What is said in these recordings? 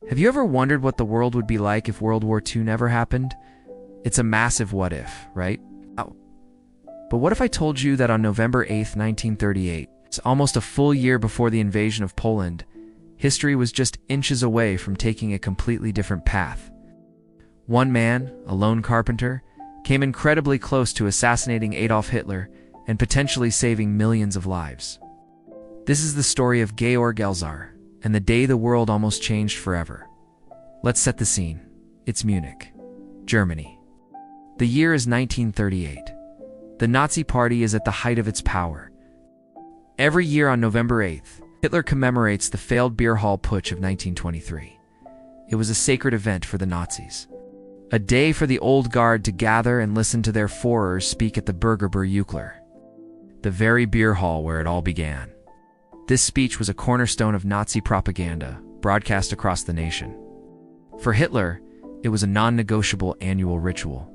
Have you ever wondered what the world would be like if World War II never happened? It's a massive what if, right? Oh. But what if I told you that on November 8th, 1938, it's almost a full year before the invasion of Poland, history was just inches away from taking a completely different path? One man, a lone carpenter, came incredibly close to assassinating Adolf Hitler and potentially saving millions of lives. This is the story of Georg Elzar, and the day the world almost changed forever. Let's set the scene. It's Munich, Germany. The year is 1938. The Nazi Party is at the height of its power. Every year on November 8th, Hitler commemorates the failed beer hall putsch of 1923. It was a sacred event for the Nazis. A day for the old guard to gather and listen to their Führers speak at the Bürgerbühne, the very beer hall where it all began. This speech was a cornerstone of Nazi propaganda, broadcast across the nation. For Hitler, it was a non-negotiable annual ritual.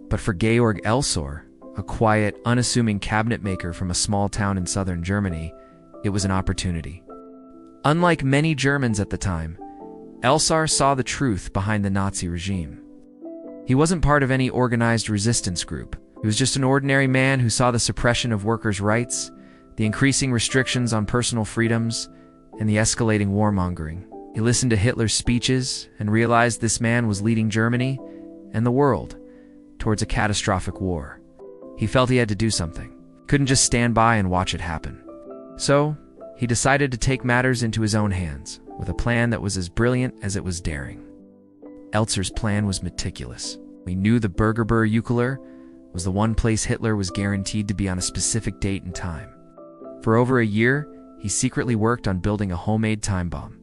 But for Georg Elzar, a quiet, unassuming cabinet maker from a small town in southern Germany, it was an opportunity. Unlike many Germans at the time, Elzar saw the truth behind the Nazi regime. He wasn't part of any organized resistance group. He was just an ordinary man who saw the suppression of workers' rights, the increasing restrictions on personal freedoms, and the escalating warmongering. He listened to Hitler's speeches and realized this man was leading Germany and the world towards a catastrophic war. He felt he had to do something. Couldn't just stand by and watch it happen. So, he decided to take matters into his own hands, with a plan that was as brilliant as it was daring. Elzar's plan was meticulous. He knew the Bürgerbühne was the one place Hitler was guaranteed to be on a specific date and time. For over a year, he secretly worked on building a homemade time bomb.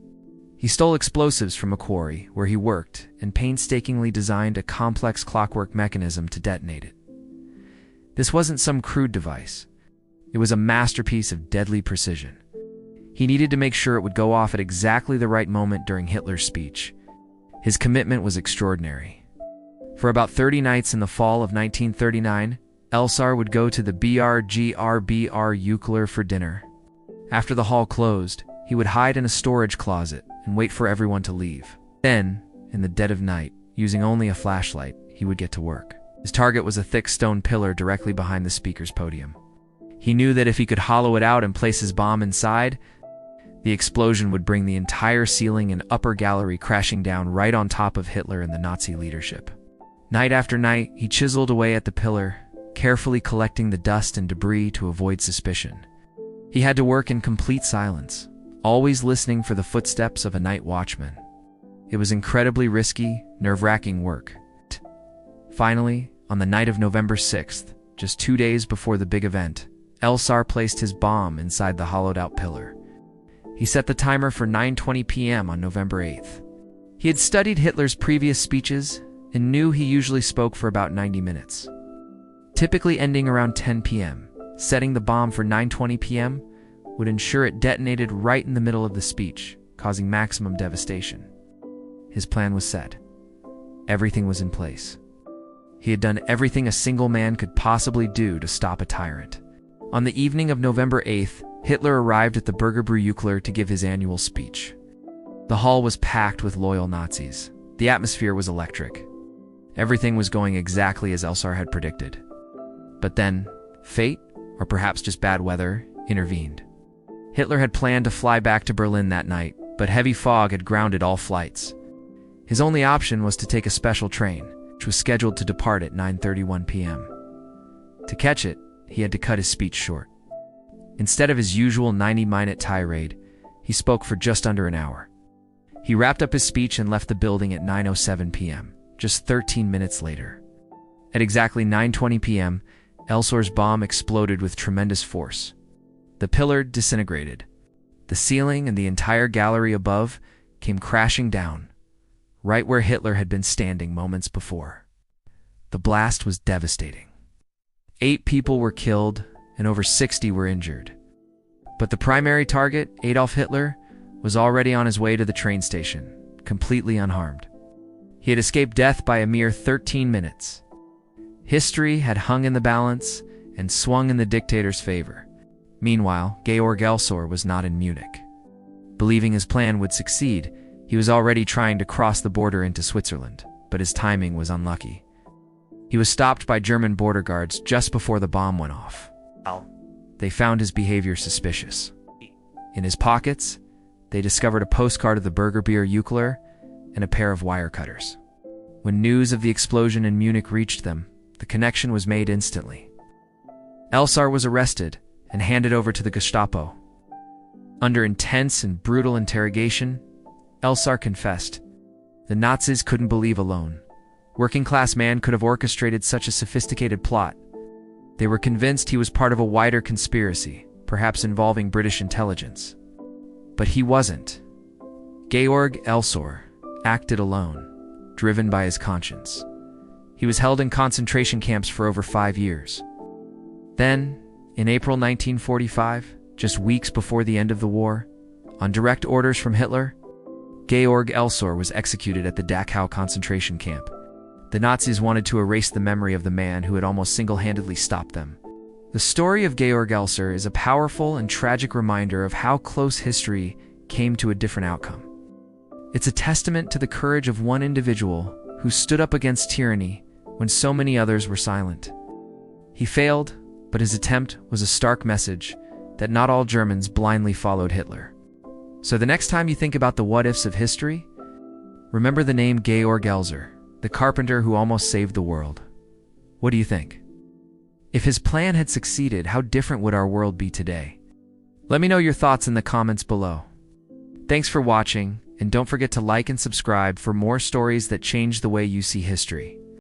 He stole explosives from a quarry where he worked and painstakingly designed a complex clockwork mechanism to detonate it. This wasn't some crude device. It was a masterpiece of deadly precision. He needed to make sure it would go off at exactly the right moment during Hitler's speech. His commitment was extraordinary. For about 30 nights in the fall of 1939, Elzar would go to the Bürgerbühne for dinner. After the hall closed, he would hide in a storage closet and wait for everyone to leave. Then, in the dead of night, using only a flashlight, he would get to work. His target was a thick stone pillar directly behind the speaker's podium. He knew that if he could hollow it out and place his bomb inside, the explosion would bring the entire ceiling and upper gallery crashing down right on top of Hitler and the Nazi leadership. Night after night, he chiseled away at the pillar, carefully collecting the dust and debris to avoid suspicion. He had to work in complete silence, always listening for the footsteps of a night watchman. It was incredibly risky, nerve-wracking work. Finally, on the night of November 6th, just 2 days before the big event, Elzar placed his bomb inside the hollowed-out pillar. He set the timer for 9:20 p.m. on November 8th. He had studied Hitler's previous speeches and knew he usually spoke for about 90 minutes. Typically ending around 10 p.m., setting the bomb for 9:20 p.m. would ensure it detonated right in the middle of the speech, causing maximum devastation. His plan was set. Everything was in place. He had done everything a single man could possibly do to stop a tyrant. On the evening of November 8th, Hitler arrived at the Bürgerbühne to give his annual speech. The hall was packed with loyal Nazis. The atmosphere was electric. Everything was going exactly as Elzar had predicted. But then, fate, or perhaps just bad weather, intervened. Hitler had planned to fly back to Berlin that night, but heavy fog had grounded all flights. His only option was to take a special train, which was scheduled to depart at 9:31 p.m. To catch it, he had to cut his speech short. Instead of his usual 90-minute tirade, he spoke for just under an hour. He wrapped up his speech and left the building at 9:07 p.m., just 13 minutes later. At exactly 9:20 p.m., Elzar's bomb exploded with tremendous force. The pillar disintegrated. The ceiling and the entire gallery above came crashing down, right where Hitler had been standing moments before. The blast was devastating. 8 people were killed, and over 60 were injured. But the primary target, Adolf Hitler, was already on his way to the train station, completely unharmed. He had escaped death by a mere 13 minutes. History had hung in the balance and swung in the dictator's favor. Meanwhile, Georg Elzar was not in Munich. Believing his plan would succeed, He was already trying to cross the border into Switzerland, but his timing was unlucky. He was stopped by German border guards just before the bomb went off. They found his behavior suspicious. In his pockets, they discovered a postcard of the Burger Beer Eucler and a pair of wire cutters. When news of the explosion in Munich reached them, the connection was made instantly. Elsar was arrested and handed over to the Gestapo. Under intense and brutal interrogation, Elsar confessed. The Nazis couldn't believe alone. Working-class man could have orchestrated such a sophisticated plot. They were convinced he was part of a wider conspiracy, perhaps involving British intelligence. But he wasn't. Georg Elsar acted alone, driven by his conscience. He was held in concentration camps for over 5 years. Then, in April 1945, just weeks before the end of the war, on direct orders from Hitler, Georg Elsar was executed at the Dachau concentration camp. The Nazis wanted to erase the memory of the man who had almost single-handedly stopped them. The story of Georg Elsar is a powerful and tragic reminder of how close history came to a different outcome. It's a testament to the courage of one individual who stood up against tyranny when so many others were silent. He failed, but his attempt was a stark message that not all Germans blindly followed Hitler. So the next time you think about the what-ifs of history, remember the name Georg Elsar, the carpenter who almost saved the world. What do you think? If his plan had succeeded, how different would our world be today? Let me know your thoughts in the comments below. Thanks for watching, and don't forget to like and subscribe for more stories that change the way you see history.